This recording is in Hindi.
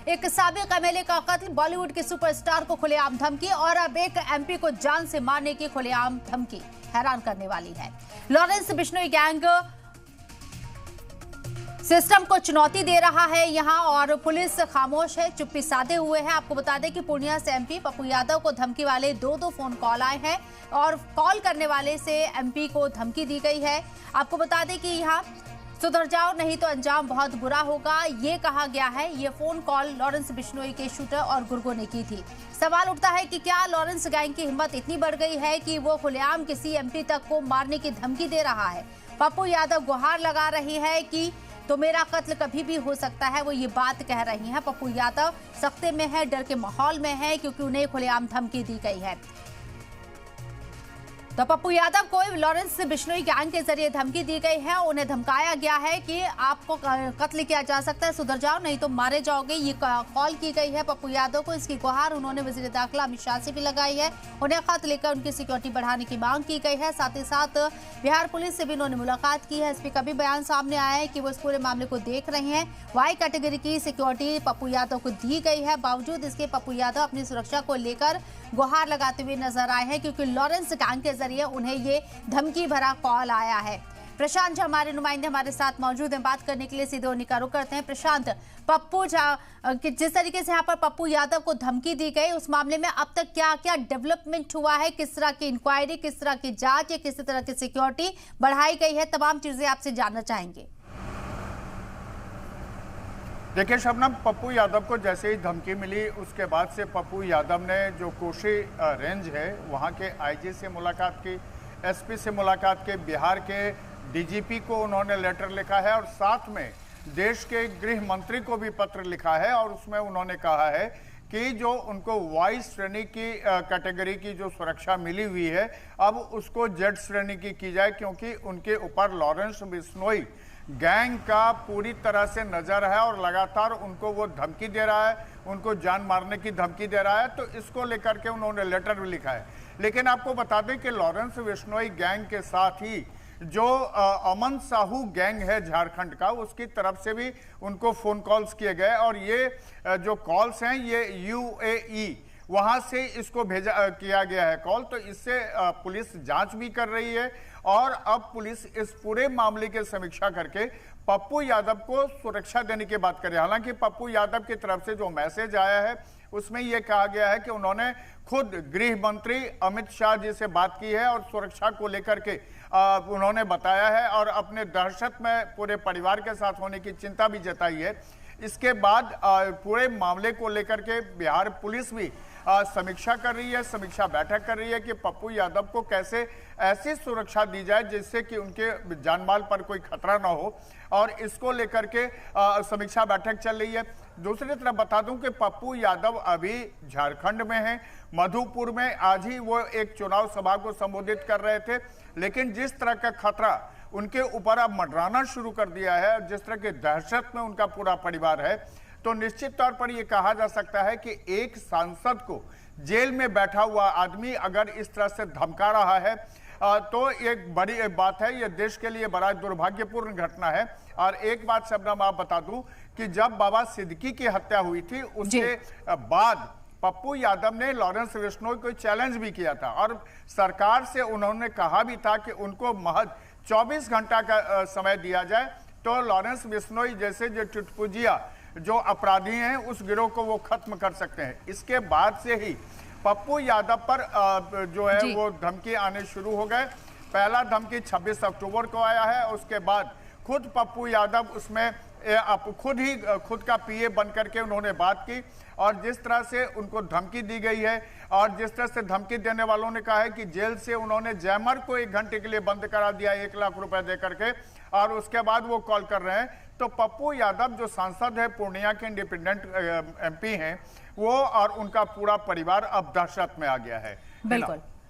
एक साबिक एमएलए का कत्ल, बॉलीवुड के सुपरस्टार को खुलेआम धमकी और अब एक एमपी को जान से मारने की खुलेआम धमकी हैरान करने वाली है। लॉरेंस बिश्नोई गैंग सिस्टम को चुनौती दे रहा है यहां और पुलिस खामोश है, चुप्पी साधे हुए है। आपको बता दें कि पूर्णिया से एमपी पप्पू यादव को धमकी वाले दो फोन कॉल आए हैं और कॉल करने वाले से एमपी को धमकी दी गई है। आपको बता दें कि यहां सुधर जाओ नहीं तो अंजाम बहुत बुरा होगा, ये कहा गया है। ये फोन कॉल लॉरेंस बिश्नोई के शूटर और गुर्गो ने की थी। सवाल उठता है कि क्या लॉरेंस गैंग की हिम्मत इतनी बढ़ गई है कि वो खुलेआम किसी एमपी तक को मारने की धमकी दे रहा है। पप्पू यादव गुहार लगा रही है कि तो मेरा कत्ल कभी भी हो सकता है, वो ये बात कह रही हैं। पप्पू यादव सख्ते में है, डर के माहौल में है क्योंकि उन्हें खुलेआम धमकी दी गई है। तो पप्पू यादव को लॉरेंस बिश्नोई गैंग के जरिए धमकी दी गई है। उन्हें धमकाया गया है कि आपको कत्ल किया जा सकता है, सुधर जाओ नहीं तो मारे जाओगे, ये कॉल की गई है पप्पू यादव को। इसकी गुहार उन्होंने वजीर दाखिला अमित शाह से भी लगाई है। उन्हें खत लेकर उनकी सिक्योरिटी बढ़ाने की मांग की गई है। साथ ही साथ बिहार पुलिस से भी उन्होंने मुलाकात की है। एसपी का भी बयान सामने आया है कि वो इस पूरे मामले को देख रहे हैं। वाई कैटेगरी की सिक्योरिटी पप्पू यादव को दी गई है। बावजूद इसके पप्पू यादव अपनी सुरक्षा को लेकर गुहार लगाते हुए नजर आए हैं क्योंकि लॉरेंस गैंग के जरिए उन्हें ये धमकी भरा कॉल आया है। प्रशांत जी हमारे नुमाइंदे हमारे साथ मौजूद हैं, बात करने के लिए सीधे उन्हीं का रुख करते हैं। प्रशांत, पप्पू जिस तरीके से यहाँ पर पप्पू यादव को धमकी दी गई, उस मामले में अब तक क्या क्या डेवलपमेंट हुआ है? किस तरह की इंक्वायरी, किस तरह की जांच या किस तरह की सिक्योरिटी बढ़ाई गई है? तमाम चीजें आपसे जानना चाहेंगे। देखिए शबनम, पप्पू यादव को जैसे ही धमकी मिली उसके बाद से पप्पू यादव ने जो कोशी रेंज है वहाँ के आईजी से मुलाकात की, एसपी से मुलाकात की, बिहार के डीजीपी को उन्होंने लेटर लिखा है और साथ में देश के गृह मंत्री को भी पत्र लिखा है और उसमें उन्होंने कहा है कि जो उनको वाई श्रेणी की कैटेगरी की जो सुरक्षा मिली हुई है अब उसको जेड श्रेणी की जाए क्योंकि उनके ऊपर लॉरेंस बिश्नोई गैंग का पूरी तरह से नजर है और लगातार उनको वो धमकी दे रहा है, उनको जान मारने की धमकी दे रहा है। तो इसको लेकर के उन्होंने लेटर भी लिखा है। लेकिन आपको बता दें कि लॉरेंस बिश्नोई गैंग के साथ ही जो अमन साहू गैंग है झारखंड का, उसकी तरफ से भी उनको फोन कॉल्स किए गए और ये जो कॉल्स हैं ये यूएई वहां से इसको भेजा किया गया है कॉल। तो इससे पुलिस जांच भी कर रही है और अब पुलिस इस पूरे मामले की समीक्षा करके पप्पू यादव को सुरक्षा देने की बात करे। हालांकि पप्पू यादव की तरफ से जो मैसेज आया है उसमें यह कहा गया है कि उन्होंने खुद गृह मंत्री अमित शाह जी से बात की है और सुरक्षा को लेकर के उन्होंने बताया है और अपने दहशत में पूरे परिवार के साथ होने की चिंता भी जताई है। इसके बाद पूरे मामले को लेकर के बिहार पुलिस भी समीक्षा कर रही है, समीक्षा बैठक कर रही है कि पप्पू यादव को कैसे ऐसी सुरक्षा दी जाए जिससे कि उनके जानमाल पर कोई खतरा ना हो और इसको लेकर के समीक्षा बैठक चल रही है। दूसरी तरफ बता दूं कि पप्पू यादव अभी झारखंड में हैं, मधुपुर में। आज ही वो एक चुनाव सभा को संबोधित कर रहे थे, लेकिन जिस तरह का खतरा उनके ऊपर अब मंडराना शुरू कर दिया है, जिस तरह की दहशत में उनका पूरा परिवार है, तो निश्चित तौर पर यह कहा जा सकता है कि एक सांसद को जेल में बैठा हुआ आदमी अगर इस तरह से धमका रहा है तो एक बड़ी बात है। यह देश के लिए बड़ा दुर्भाग्यपूर्ण घटना है। और एक बात शबनम आप बता दूं कि जब बाबा सिद्दीकी की हत्या हुई थी उसके बाद पप्पू यादव ने लॉरेंस बिश्नोई को चैलेंज भी किया था और सरकार से उन्होंने कहा भी था कि उनको महज 24 घंटा का समय दिया जाए तो लॉरेंस बिश्नोई जैसे जो चुटपुजिया जो अपराधी हैं उस गिरोह को वो खत्म कर सकते हैं। इसके बाद से ही पप्पू यादव पर जो है वो धमकी आने शुरू हो गए। पहला धमकी 26 अक्टूबर को आया है, उसके बाद खुद पप्पू यादव उसमें खुद का पीए बन करके उन्होंने बात की और जिस तरह से उनको धमकी दी गई है और जिस तरह से धमकी देने वालों ने कहा है कि जेल से उन्होंने जैमर को 1 घंटे के लिए बंद करा दिया 1 लाख रुपए दे करके और उसके बाद वो कॉल कर रहे हैं। तो पप्पू यादव जो सांसद है, पूर्णिया के इंडिपेंडेंट एमपी हैं, वो और उनका पूरा परिवार अब दहशत में आ गया है। बिल्कुल।